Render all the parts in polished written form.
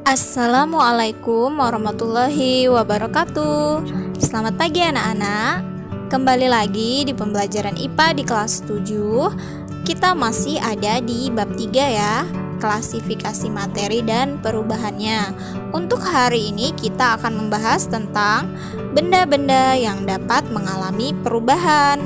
Assalamualaikum warahmatullahi wabarakatuh. Selamat pagi anak-anak. Kembali lagi di pembelajaran IPA di kelas 7. Kita masih ada di bab 3 ya, klasifikasi materi dan perubahannya. Untuk hari ini kita akan membahas tentang benda-benda yang dapat mengalami perubahan.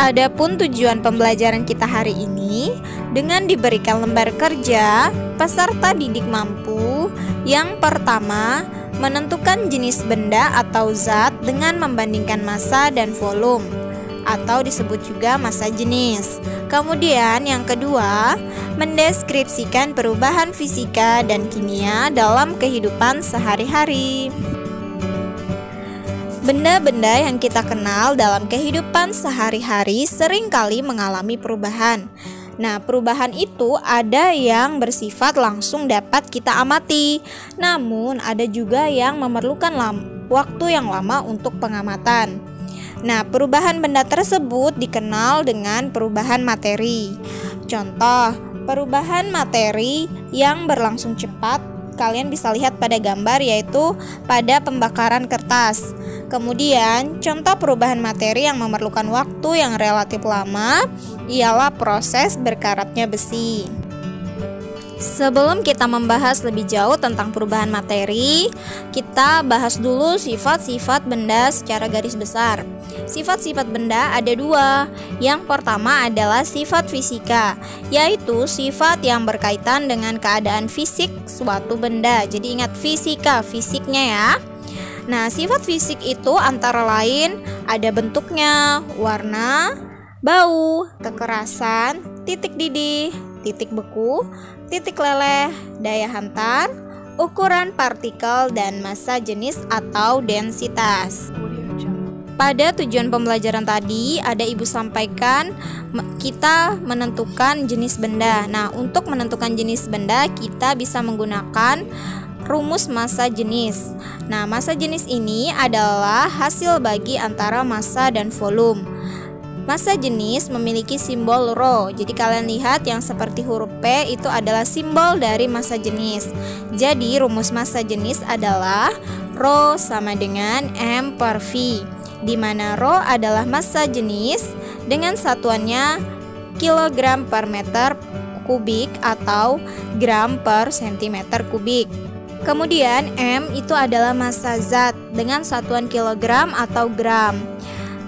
Adapun tujuan pembelajaran kita hari ini, dengan diberikan lembar kerja, peserta didik mampu yang pertama menentukan jenis benda atau zat dengan membandingkan massa dan volume, atau disebut juga massa jenis. Kemudian yang kedua, mendeskripsikan perubahan fisika dan kimia dalam kehidupan sehari-hari. Benda-benda yang kita kenal dalam kehidupan sehari-hari seringkali mengalami perubahan. Nah, perubahan itu ada yang bersifat langsung dapat kita amati, namun ada juga yang memerlukan waktu yang lama untuk pengamatan. Nah, perubahan benda tersebut dikenal dengan perubahan materi. Contoh, perubahan materi yang berlangsung cepat kalian bisa lihat pada gambar, yaitu pada pembakaran kertas. Kemudian, contoh perubahan materi yang memerlukan waktu yang relatif lama ialah proses berkaratnya besi. Sebelum kita membahas lebih jauh tentang perubahan materi, kita bahas dulu sifat-sifat benda secara garis besar. Sifat-sifat benda ada dua. Yang pertama adalah sifat fisika, yaitu sifat yang berkaitan dengan keadaan fisik suatu benda. Jadi ingat fisika, fisiknya ya. Nah, sifat fisik itu antara lain ada bentuknya, warna, bau, kekerasan, titik didih, titik beku, titik leleh, daya hantar, ukuran partikel, dan massa jenis atau densitas. Pada tujuan pembelajaran tadi ada ibu sampaikan kita menentukan jenis benda. Nah, untuk menentukan jenis benda kita bisa menggunakan rumus massa jenis. Nah, massa jenis ini adalah hasil bagi antara massa dan volume. Massa jenis memiliki simbol Rho. Jadi kalian lihat yang seperti huruf P itu adalah simbol dari massa jenis. Jadi rumus massa jenis adalah Rho sama dengan M per V, di mana Rho adalah massa jenis dengan satuannya kilogram per meter kubik atau gram per sentimeter kubik. Kemudian M itu adalah massa zat dengan satuan kilogram atau gram.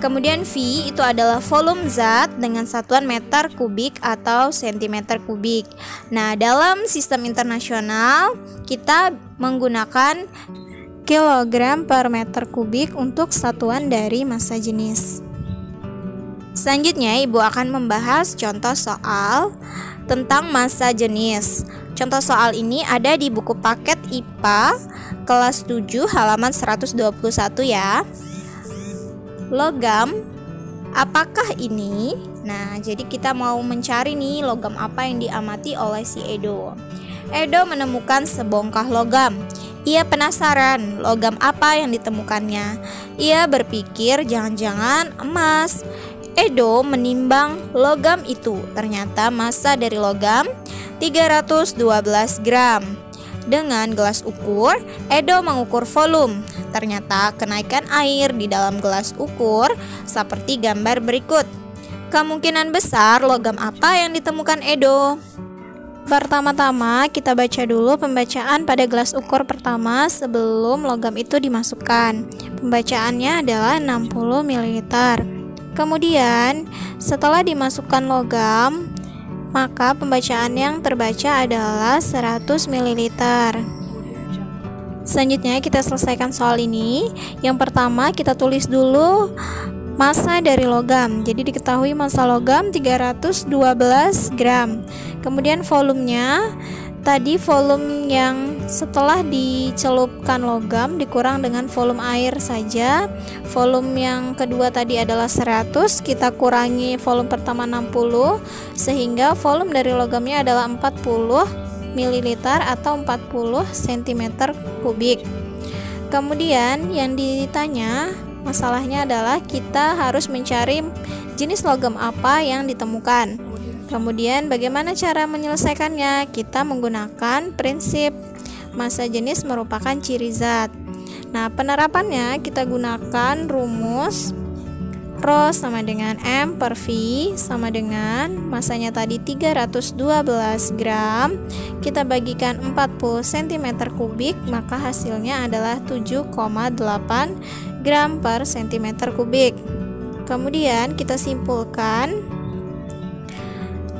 Kemudian V itu adalah volume zat dengan satuan meter kubik atau sentimeter kubik. Nah, dalam sistem internasional kita menggunakan kilogram per meter kubik untuk satuan dari massa jenis. Selanjutnya Ibu akan membahas contoh soal tentang massa jenis. Contoh soal ini ada di buku paket IPA kelas 7 halaman 121 ya. Logam, apakah ini? Nah, jadi kita mau mencari nih logam apa yang diamati oleh si Edo. Edo menemukan sebongkah logam. Ia penasaran logam apa yang ditemukannya. Ia berpikir jangan-jangan emas. Edo menimbang logam itu. Ternyata massa dari logam 312 gram. Dengan gelas ukur, Edo mengukur volume. Ternyata kenaikan air di dalam gelas ukur seperti gambar berikut. Kemungkinan besar logam apa yang ditemukan Edo? Pertama-tama kita baca dulu pembacaan pada gelas ukur pertama sebelum logam itu dimasukkan. Pembacaannya adalah 60 ml. Kemudian setelah dimasukkan logam, maka pembacaan yang terbaca adalah 100 ml. Selanjutnya kita selesaikan soal ini. Yang pertama kita tulis dulu massa dari logam. Jadi diketahui massa logam 312 gram. Kemudian volumenya, tadi volume yang setelah dicelupkan logam dikurang dengan volume air saja. Volume yang kedua tadi adalah 100, kita kurangi volume pertama 60, sehingga volume dari logamnya adalah 40 ml atau 40 cm kubik. Kemudian yang ditanya masalahnya adalah kita harus mencari jenis logam apa yang ditemukan. Kemudian bagaimana cara menyelesaikannya? Kita menggunakan prinsip massa jenis merupakan ciri zat. Nah, penerapannya kita gunakan rumus Rho sama dengan M per V sama dengan massanya tadi 312 gram, kita bagikan 40 cm kubik, maka hasilnya adalah 7,8 gram per cm kubik. Kemudian kita simpulkan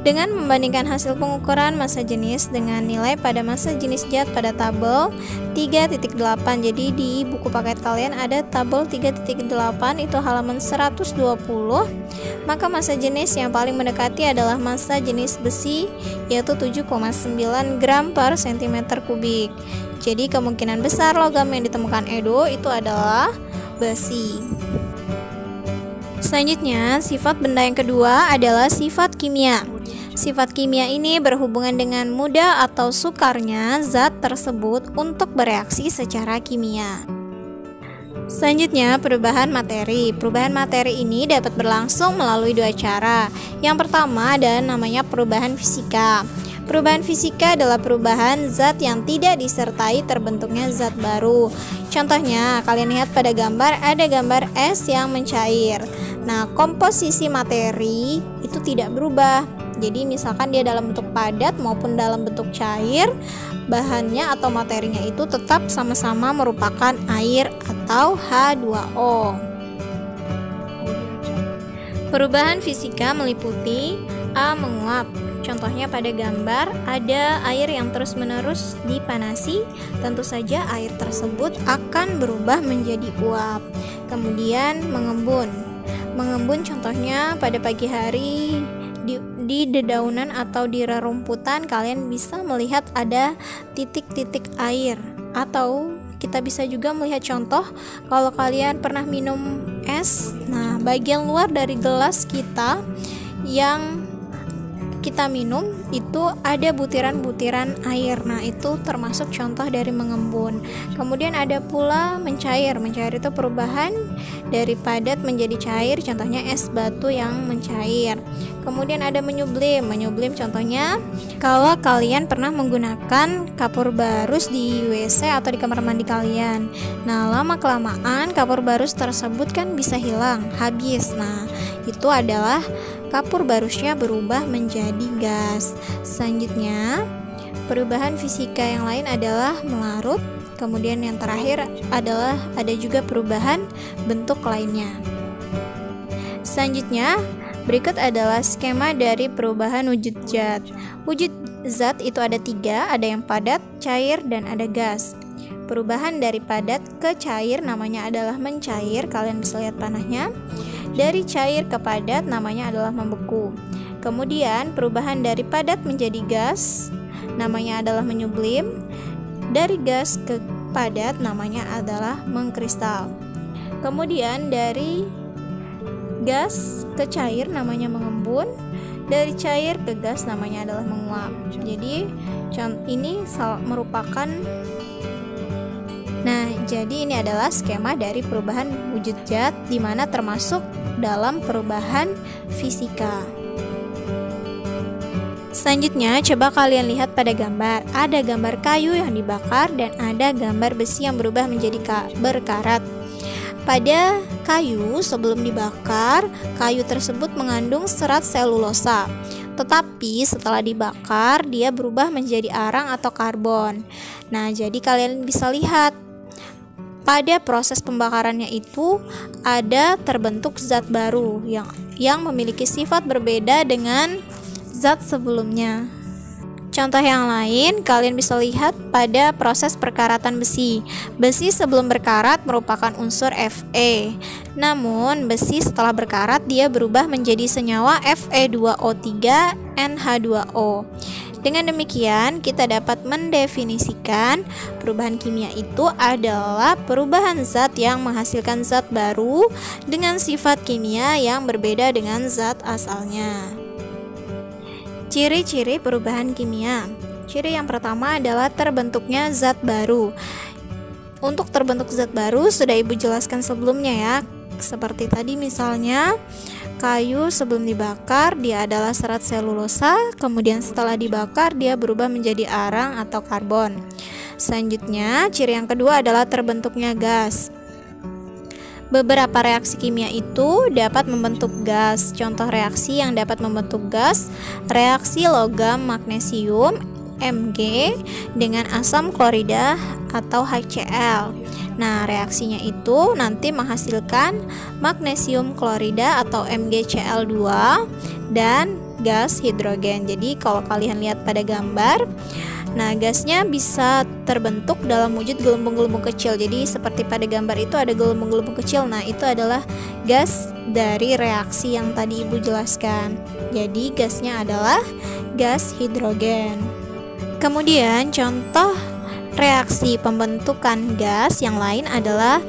dengan membandingkan hasil pengukuran massa jenis dengan nilai pada massa jenis zat pada tabel 3.8. Jadi di buku paket kalian ada tabel 3.8, itu halaman 120. Maka massa jenis yang paling mendekati adalah massa jenis besi, yaitu 7,9 gram per cm kubik. Jadi kemungkinan besar logam yang ditemukan Edo itu adalah besi. Selanjutnya, sifat benda yang kedua adalah sifat kimia. Sifat kimia ini berhubungan dengan mudah atau sukarnya zat tersebut untuk bereaksi secara kimia. Selanjutnya, perubahan materi. Perubahan materi ini dapat berlangsung melalui dua cara. Yang pertama ada namanya perubahan fisika. Perubahan fisika adalah perubahan zat yang tidak disertai terbentuknya zat baru. Contohnya, kalian lihat pada gambar, ada gambar es yang mencair. Nah, komposisi materi itu tidak berubah. Jadi misalkan dia dalam bentuk padat maupun dalam bentuk cair, bahannya atau materinya itu tetap sama-sama merupakan air atau H2O. Perubahan fisika meliputi A. Menguap. Contohnya pada gambar ada air yang terus-menerus dipanasi, tentu saja air tersebut akan berubah menjadi uap. Kemudian mengembun. Mengembun contohnya pada pagi hari di dedaunan atau di rerumputan kalian bisa melihat ada titik-titik air, atau kita bisa juga melihat contoh kalau kalian pernah minum es. Nah, bagian luar dari gelas kita yang kita minum itu ada butiran-butiran air. Nah, itu termasuk contoh dari mengembun. Kemudian ada pula mencair. Mencair itu perubahan dari padat menjadi cair, contohnya es batu yang mencair. Kemudian ada menyublim. Menyublim contohnya kalau kalian pernah menggunakan kapur barus di WC atau di kamar mandi kalian. Nah, lama-kelamaan kapur barus tersebut kan bisa hilang, habis. Nah, itu adalah kapur barusnya berubah menjadi gas. Selanjutnya, perubahan fisika yang lain adalah melarut. Kemudian yang terakhir adalah ada juga perubahan bentuk lainnya. Selanjutnya, berikut adalah skema dari perubahan wujud zat. Wujud zat itu ada 3, ada yang padat, cair, dan ada gas. Perubahan dari padat ke cair namanya adalah mencair, kalian bisa lihat panahnya. Dari cair ke padat namanya adalah membeku. Kemudian perubahan dari padat menjadi gas namanya adalah menyublim. Dari gas ke padat namanya adalah mengkristal. Kemudian dari gas ke cair namanya mengembun. Dari cair ke gas namanya adalah menguap. Jadi ini merupakan jadi ini adalah skema dari perubahan wujud zat, di mana termasuk dalam perubahan fisika. Selanjutnya, coba kalian lihat pada gambar. Ada gambar kayu yang dibakar dan ada gambar besi yang berubah menjadi berkarat. Pada kayu sebelum dibakar, kayu tersebut mengandung serat selulosa. Tetapi setelah dibakar, dia berubah menjadi arang atau karbon. Nah, jadi kalian bisa lihat pada proses pembakarannya itu ada terbentuk zat baru yang memiliki sifat berbeda dengan zat sebelumnya. Contoh yang lain, kalian bisa lihat pada proses perkaratan besi. Besi sebelum berkarat merupakan unsur Fe. Namun, besi setelah berkarat dia berubah menjadi senyawa Fe2O3NH2O. Dengan demikian, kita dapat mendefinisikan perubahan kimia itu adalah perubahan zat yang menghasilkan zat baru dengan sifat kimia yang berbeda dengan zat asalnya. Ciri-ciri perubahan kimia. Ciri yang pertama adalah terbentuknya zat baru. Untuk terbentuk zat baru sudah Ibu jelaskan sebelumnya ya. Seperti tadi misalnya kayu sebelum dibakar dia adalah serat selulosa, kemudian setelah dibakar dia berubah menjadi arang atau karbon. Selanjutnya, ciri yang kedua adalah terbentuknya gas. Beberapa reaksi kimia itu dapat membentuk gas. Contoh reaksi yang dapat membentuk gas, reaksi logam magnesium Mg dengan asam klorida atau HCl. Nah, reaksinya itu nanti menghasilkan magnesium klorida atau MgCl2 dan gas hidrogen. Jadi kalau kalian lihat pada gambar, nah gasnya bisa terbentuk dalam wujud gelembung-gelembung kecil. Jadi seperti pada gambar itu ada gelembung-gelembung kecil. Nah, itu adalah gas dari reaksi yang tadi Ibu jelaskan. Jadi gasnya adalah gas hidrogen. Kemudian contoh reaksi pembentukan gas yang lain adalah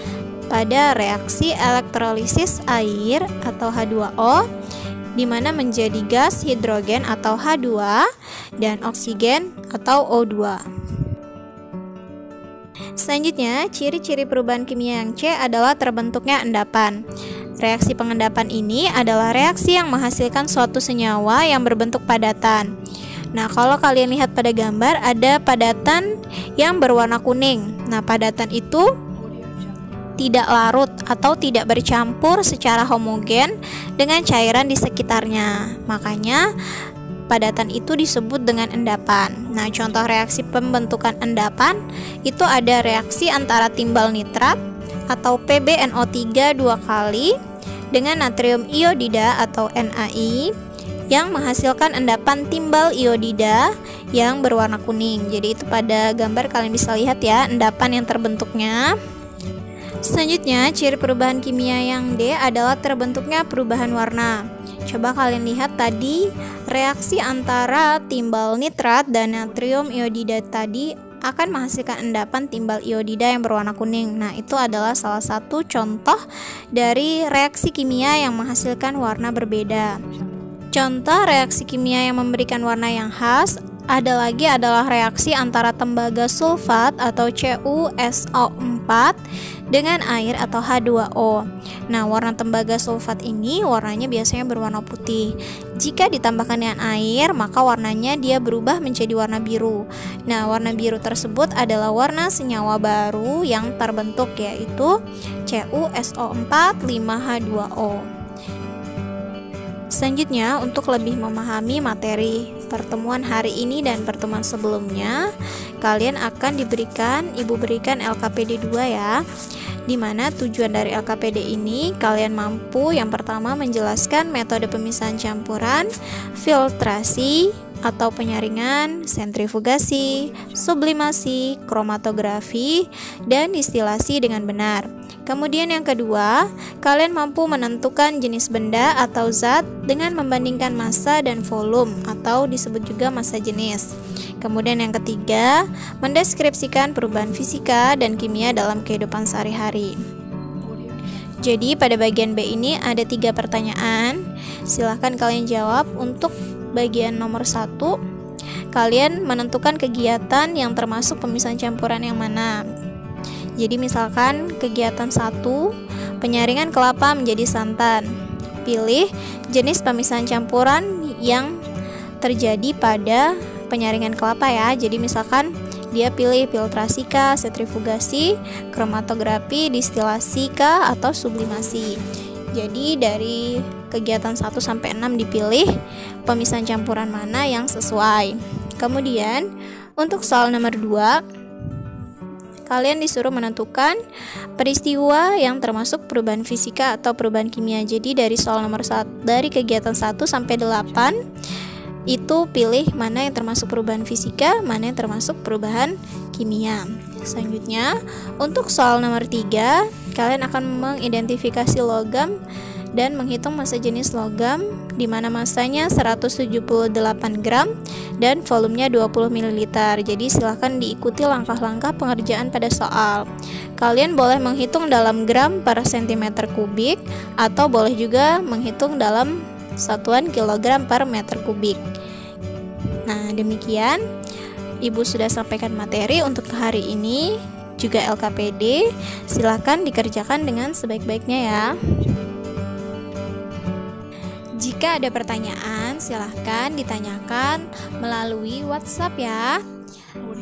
pada reaksi elektrolisis air atau H2O, di mana menjadi gas hidrogen atau H2 dan oksigen atau O2. Selanjutnya, ciri-ciri perubahan kimia yang C adalah terbentuknya endapan. Reaksi pengendapan ini adalah reaksi yang menghasilkan suatu senyawa yang berbentuk padatan. Nah, kalau kalian lihat pada gambar, ada padatan yang berwarna kuning. Nah, padatan itu tidak larut atau tidak bercampur secara homogen dengan cairan di sekitarnya. Makanya, padatan itu disebut dengan endapan. Nah, contoh reaksi pembentukan endapan itu ada reaksi antara timbal nitrat atau PbNO3 2 kali dengan natrium iodida atau NaI yang menghasilkan endapan timbal iodida yang berwarna kuning. Jadi itu pada gambar kalian bisa lihat ya endapan yang terbentuknya. Selanjutnya, ciri perubahan kimia yang D adalah terbentuknya perubahan warna. Coba kalian lihat tadi reaksi antara timbal nitrat dan natrium iodida tadi akan menghasilkan endapan timbal iodida yang berwarna kuning. Nah, itu adalah salah satu contoh dari reaksi kimia yang menghasilkan warna berbeda. Contoh reaksi kimia yang memberikan warna yang khas adalah reaksi antara tembaga sulfat atau CuSO4 dengan air atau H2O. Nah, warna tembaga sulfat ini warnanya biasanya berwarna putih. Jika ditambahkan dengan air, maka warnanya dia berubah menjadi warna biru. Nah, warna biru tersebut adalah warna senyawa baru yang terbentuk, yaitu CuSO4 5H2O. Selanjutnya, untuk lebih memahami materi pertemuan hari ini dan pertemuan sebelumnya, kalian akan Ibu berikan LKPD 2 ya. Dimana tujuan dari LKPD ini kalian mampu yang pertama menjelaskan metode pemisahan campuran, filtrasi atau penyaringan, sentrifugasi, sublimasi, kromatografi, dan distilasi dengan benar. Kemudian yang kedua, kalian mampu menentukan jenis benda atau zat dengan membandingkan massa dan volume atau disebut juga massa jenis. Kemudian yang ketiga, mendeskripsikan perubahan fisika dan kimia dalam kehidupan sehari-hari. Jadi pada bagian B ini ada 3 pertanyaan. Silahkan kalian jawab. Untuk bagian nomor 1, kalian menentukan kegiatan yang termasuk pemisahan campuran yang mana. Jadi misalkan kegiatan 1, penyaringan kelapa menjadi santan. Pilih jenis pemisahan campuran yang terjadi pada penyaringan kelapa ya. Jadi misalkan dia pilih filtrasi kah, sentrifugasi, kromatografi, distilasi kah, atau sublimasi. Jadi dari kegiatan 1 sampai 6 dipilih pemisahan campuran mana yang sesuai. Kemudian untuk soal nomor 2, kalian disuruh menentukan peristiwa yang termasuk perubahan fisika atau perubahan kimia. Jadi dari soal nomor 1, dari kegiatan 1 sampai 8 itu pilih mana yang termasuk perubahan fisika, mana yang termasuk perubahan kimia. Selanjutnya, untuk soal nomor 3, kalian akan mengidentifikasi logam dan menghitung massa jenis logam, di mana massanya 178 gram dan volumenya 20 ml. Jadi silahkan diikuti langkah-langkah pengerjaan pada soal. Kalian boleh menghitung dalam gram per cm kubik atau boleh juga menghitung dalam satuan kilogram per meter kubik. Nah, demikian Ibu sudah sampaikan materi untuk hari ini, juga LKPD. Silahkan dikerjakan dengan sebaik-baiknya ya. Jika ada pertanyaan, silahkan ditanyakan melalui WhatsApp ya.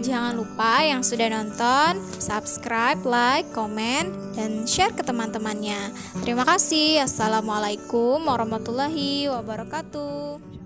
Jangan lupa yang sudah nonton, subscribe, like, komen, dan share ke teman-temannya. Terima kasih. Assalamualaikum warahmatullahi wabarakatuh.